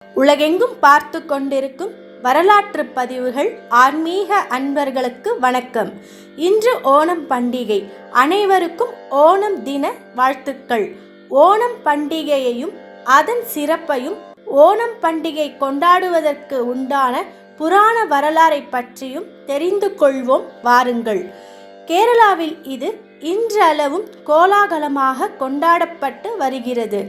உலகெங்கும் பார்த்து கொண்டிருக்கும் வரலாற்று பதிவுகள் ஆன்மீக அன்பர்களுக்கு வணக்கம். இன்று ஓணம் பண்டிகை. அனைவருக்கும் ஓணம் தின வாழ்த்துக்கள். ஓணம் பண்டிகையையும் அதன் சிறப்பையும் ஓணம் பண்டிகை கொண்டாடுவதற்கு உண்டான புராண வரலாறை பற்றியும் தெரிந்து கொள்வோம் வாருங்கள். கேரளாவில் இது இன்றளவும் கோலாகலமாக கொண்டாடப்பட்டு வருகிறது.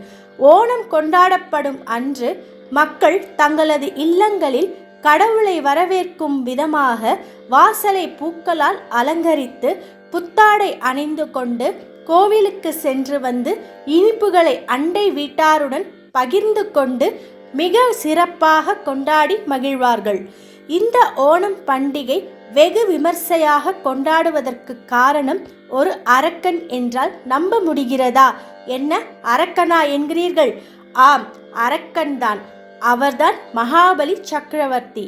ஓணம் கொண்டாடப்படும் அன்று மக்கள் தங்களது இல்லங்களில் கடவுளை வரவேற்கும் விதமாக வாசலை பூக்களால் அலங்கரித்து புத்தாடை அணிந்து கொண்டு கோவிலுக்கு சென்று வந்து இனிப்புகளை அண்டை வீட்டாருடன் பகிர்ந்து கொண்டு மிக சிறப்பாக கொண்டாடி மகிழ்வார்கள். இந்த ஓணம் பண்டிகை வெகு விமர்சையாக கொண்டாடுவதற்கு காரணம் ஒரு அரக்கன் என்றால் நம்ப முடிகிறதா? என்ன அரக்கனா என்கிறீர்கள்? ஆம், அரக்கன்தான். அவர்தான் மகாபலி சக்கரவர்த்தி.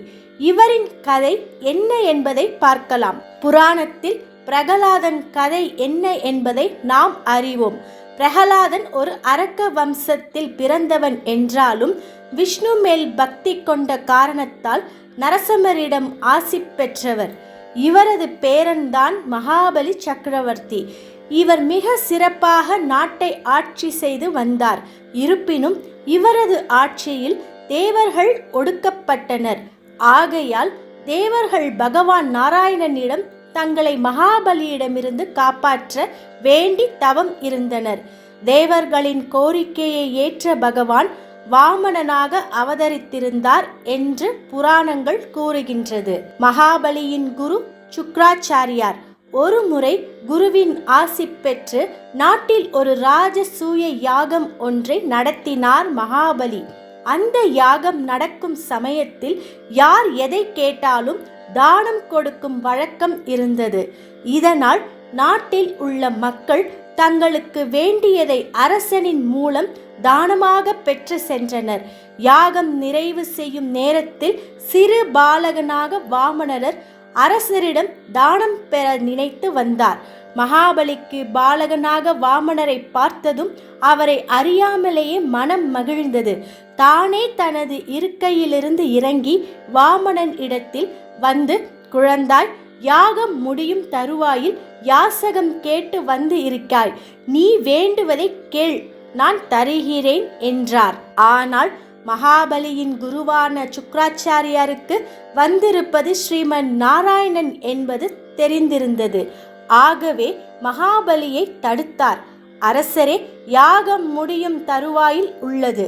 இவரின் கதை என்ன என்பதை பார்க்கலாம். புராணத்தில் பிரகலாதன் கதை என்ன என்பதை நாம் அறிவோம். பிரகலாதன் ஒரு அரக்க வம்சத்தில் பிறந்தவன் என்றாலும் விஷ்ணு மேல் பக்தி கொண்ட காரணத்தால் நரசிம்மரிடம் ஆசி பெற்றவர். இவரது பேரன்தான் மகாபலி சக்கரவர்த்தி. இவர் மிக சிறப்பாக நாட்டை ஆட்சி செய்து வந்தார். இருப்பினும் இவரது ஆட்சியில் தேவர்கள் ஒடுக்கப்பட்டனர். ஆகையால் தேவர்கள் பகவான் நாராயணனிடம் தங்களை மகாபலியிடமிருந்து காப்பாற்ற வேண்டி தவம் இருந்தனர். தேவர்களின் கோரிக்கையை ஏற்ற பகவான் வாமனனாக அவதரித்திருந்தார் என்று புராணங்கள் கூறுகின்றது. மகாபலியின் குரு சுக்ராச்சாரியார். ஒரு முறை குருவின் ஆசி பெற்று நாட்டில் ஒரு ராஜசூய யாகம் ஒன்றை நடத்தினார் மகாபலி. அந்த யாகம் நடக்கும் சமயத்தில் யார் எதை கேட்டாலும் தானம் கொடுக்கும் வழக்கம் இருந்தது. இதனால் நாட்டில் உள்ள மக்கள் தங்களுக்கு வேண்டியதை அரசனின் மூலம் தானமாக பெற்று சென்றனர். யாகம் நிறைவு செய்யும் நேரத்தில் சிறு பாலகனாக வாமனர் அரசரிடம் தானம் பெற நினைத்து வந்தார். மகாபலிக்கு பாலகனாக வாமனரை பார்த்ததும் அவரை அறியாமலேயே மனம் மகிழ்ந்தது. தானே தனது இருக்கையிலிருந்து இறங்கி வாமனன் இடத்தில் வந்து, குழந்தாய், யாகம் முடியும் தருவாயில் யாசகம் கேட்டு வந்து இருக்காய். நீ வேண்டுவதை கேள், நான் தருகிறேன் என்றார். ஆனால் மகாபலியின் குருவான சுக்ராச்சாரியாருக்கு வந்திருப்பது ஸ்ரீமன் நாராயணன் என்பது தெரிந்திருந்தது. ஆகவே மகாபலியை தடுத்தார். அரசரே, யாகம் முடியும் தருவாயில் உள்ளது.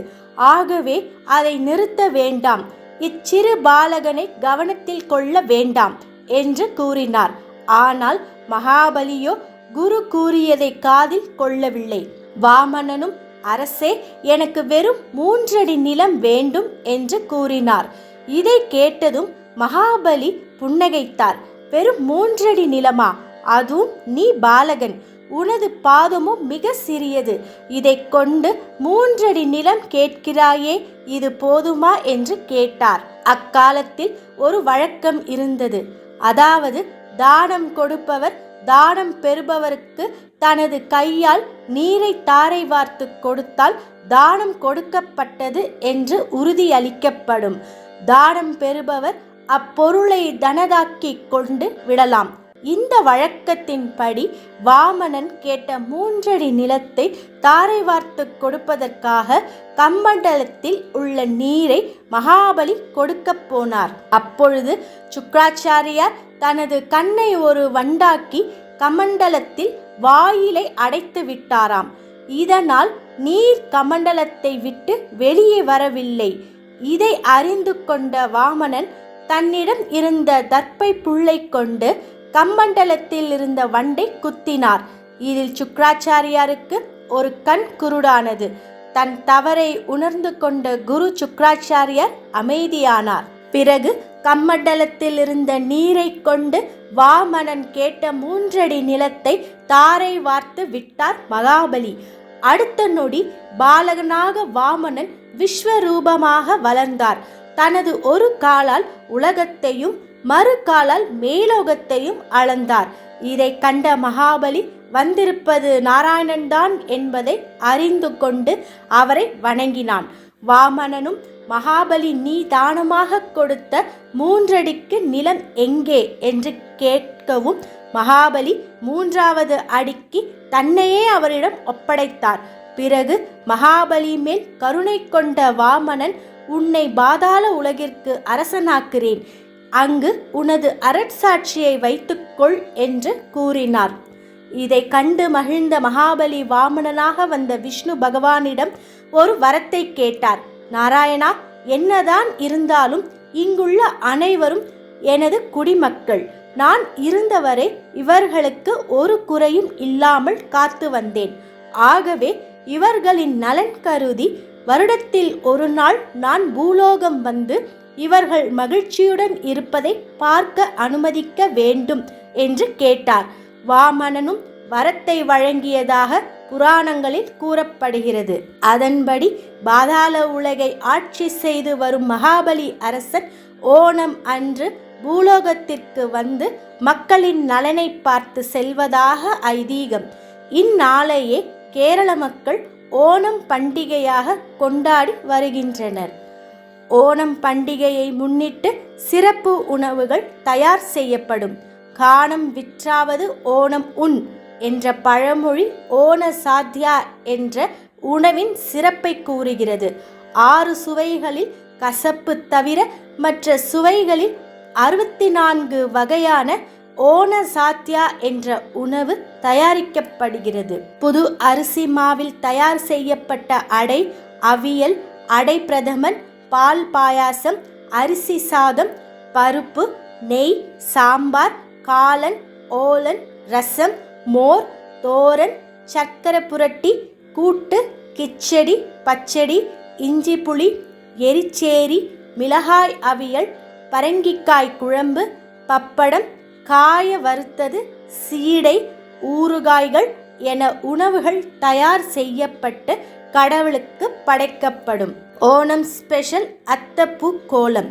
ஆகவே அதை நிறுத்த வேண்டாம். இச்சிறு பாலகனை கவனத்தில் கொள்ள வேண்டாம் என்று கூறினார். ஆனால் மகாபலியோ குரு கூறியதை காதில் கொள்ளவில்லை. வாமனனும், அரசே, எனக்கு வெறும் 3 அடி நிலம் வேண்டும் என்று கூறினார். இதை கேட்டதும் மகாபலி புன்னகைத்தார். வெறும் 3 அடி நிலமா? அதுவும் நீ பாலகன், உனது பாதமும் மிக சிறியது. இதை கொண்டு 3 அடி நிலம் கேட்கிறாயே, இது போதுமா என்று கேட்டார். அக்காலத்தில் ஒரு வழக்கம் இருந்தது. அதாவது தானம் கொடுப்பவர் தானம் பெறுபவருக்கு தனது கையால் நீரை தாரை வார்த்து கொடுத்தால் தானம் கொடுக்கப்பட்டது என்று உறுதியளிக்கப்படும். தானம் பெறுபவர் அப்பொருளை தனதாக்கி கொண்டு விடலாம். இந்த வழக்கத்தின்படி வாமனன் கேட்ட 3 அடி நிலத்தை தாரை வார்த்து கொடுப்பதற்காக கமண்டலத்தில் உள்ள நீரை மகாபலி கொடுக்க போனார். அப்பொழுது சுக்ராச்சாரியார் தனது கண்ணை ஒரு வண்டாக்கி கமண்டலத்தில் வாயிலை அடைத்து விட்டாராம். இதனால் நீர் கமண்டலத்தை விட்டு வெளியே வரவில்லை. இதை அறிந்து கொண்ட வாமனன் தன்னிடம் இருந்த தர்ப்பை புல்லை கொண்டு கமண்டலத்தில் இருந்த வண்டை குத்தினார். இதில் சுக்ராச்சாரியாருக்கு ஒரு கண் குருடானது. தன் தவறை உணர்ந்து கொண்ட குரு சுக்ராச்சாரியார் அமைதியானார். பிறகு கமண்டலத்தில் இருந்த நீரை கொண்டு வாமனன் கேட்ட 3 அடி நிலத்தை தாரை வார்த்து விட்டார் மகாபலி. அடுத்த நொடி பாலகனாக வாமனன் விஸ்வரூபமாக வளர்ந்தார். தனது ஒரு காலால் உலகத்தையும் மறு காலால் மேலோகத்தையும் அளந்தார். இதை கண்ட மகாபலி வந்திருப்பது நாராயணன்தான் என்பதை அறிந்து கொண்டு அவரை வணங்கினான். வாமனனும் மகாபலி நீ தானமாக கொடுத்த 3 அடிக்கு நிலம் எங்கே என்று கேட்கவும் மகாபலி 3வது அடிக்கு தன்னையே அவரிடம் ஒப்படைத்தார். பிறகு மகாபலி மேல் கருணை கொண்ட வாமனன், உன்னை பாதாள உலகிற்கு அரசனாக்குறேன், அங்கு உனது அரட்சாட்சியை வைத்துக்கொள் என்று கூறினார். இதை கண்டு மகிழ்ந்த மகாபலி வாமனனாக வந்த விஷ்ணு பகவானிடம் ஒரு வரத்தை கேட்டார். நாராயணா, என்னதான் இருந்தாலும் இங்குள்ள அனைவரும் எனது குடிமக்கள். நான் இருந்தவரை இவர்களுக்கு ஒரு குறையும் இல்லாமல் காத்து வந்தேன். ஆகவே இவர்களின் நலன் கருதி வருடத்தில் ஒரு நாள் நான் பூலோகம் வந்து இவர்கள் மகிழ்ச்சியுடன் இருப்பதை பார்க்க அனுமதிக்க வேண்டும் என்று கேட்டார். வாமனனும் வரத்தை வழங்கியதாக புராணங்களில் கூறப்படுகிறது. அதன்படி பாதாள உலகை ஆட்சி செய்து வரும் மகாபலி அரசன் ஓணம் அன்று பூலோகத்திற்கு வந்து மக்களின் நலனை பார்த்து செல்வதாக ஐதீகம். இந்நாளையே கேரள மக்கள் ஓணம் பண்டிகையாக கொண்டாடி வருகின்றனர். ஓணம் பண்டிகையை முன்னிட்டு சிறப்பு உணவுகள் தயார் செய்யப்படும். கானம் விற்றாவது ஓணம் உண் என்ற பழமொழி ஓண சாத்யா என்ற உணவின் சிறப்பை கூறுகிறது. 6 சுவைகளில் கசப்பு தவிர மற்ற சுவைகளில் 64 வகையான ஓண சாத்யா என்ற உணவு தயாரிக்கப்படுகிறது. புது அரிசி மாவில் தயார் செய்யப்பட்ட அடை, அவியல், அடை பிரதமன், பால் பாயாசம், அரிசி சாதம், பருப்பு, நெய், சாம்பார், காளான், ஓலன், ரசம், மோர், தோரன், சக்கரை புரட்டி, கூட்டு, கிச்சடி, பச்சடி, இஞ்சி புளி, எரிச்சேரி, மிளகாய் அவியல், பரங்கிக்காய் குழம்பு, பப்படம், காய வறுத்தது, சீடை, ஊறுகாய்கள் என உணவுகள் தயார் செய்யப்பட்டு கடவுளுக்கு படைக்கப்படும். ஓணம் ஸ்பெஷல் அத்தப்பூ கோலம்.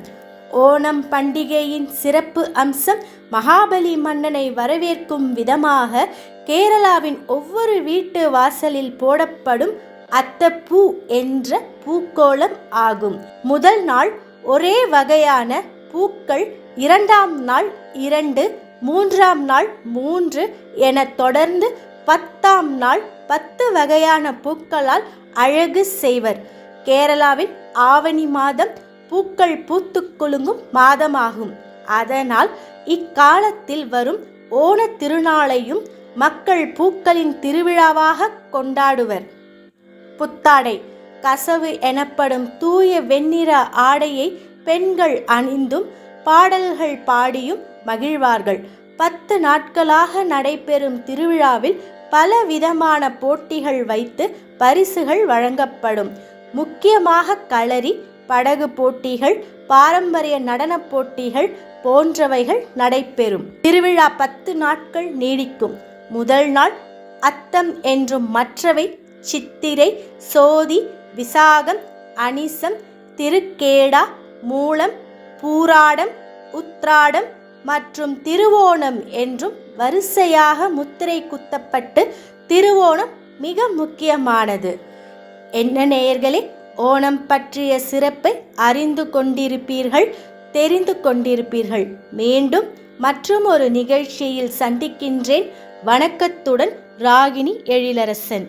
ஓணம் பண்டிகையின் சிறப்பு அம்சம் மகாபலி மன்னனை வரவேற்கும் விதமாக கேரளாவின் ஒவ்வொரு வீட்டு வாசலில் போடப்படும் அத்தப்பூ என்ற பூக்கோலம் ஆகும். முதல் நாள் ஒரே வகையான பூக்கள், 2ஆம் நாள் 2, 3ஆம் நாள் 3 என தொடர்ந்து 10ஆம் நாள் 10 வகையான பூக்களால் அழகு செய்வர். கேரளாவில் ஆவணி மாதம் பூக்கள் பூத்து குலுங்கும் மாதமாகும். அதனால் இக்காலத்தில் வரும் ஓண திருநாளையும் மக்கள் பூக்களின் திருவிழாவாக கொண்டாடுவர். புத்தாடை. கசவு எனப்படும் தூய வெண்ணிற ஆடையை பெண்கள் அணிந்தும் பாடல்கள் பாடியும் மகிழ்வார்கள். 10 நாட்களாக நடைபெறும் திருவிழாவில் பல விதமான போட்டிகள் வைத்து பரிசுகள் வழங்கப்படும். முக்கியமாக களரி, படகு போட்டிகள், பாரம்பரிய நடன போட்டிகள் போன்றவைகள் நடைபெறும். திருவிழா 10 நாட்கள் நீடிக்கும். முதல் நாள் அத்தம் என்றும் மற்றவை சித்திரை, சோதி, விசாகம், அனிசம், திருக்கேடா, மூலம், பூராடம், உத்ராடம் மற்றும் திருவோணம் என்றும் வரிசையாக முத்திரை குத்தப்பட்டு திருவோணம் மிக முக்கியமானது. என்ன நேயர்களே, ஓணம் பற்றிய சிறப்பை அறிந்து கொண்டிருப்பீர்கள், தெரிந்து கொண்டிருப்பீர்கள். மீண்டும் மற்றும் ஒரு நிகழ்ச்சியில் சந்திக்கின்றேன். வணக்கத்துடன் ராகினி எழிலரசன்.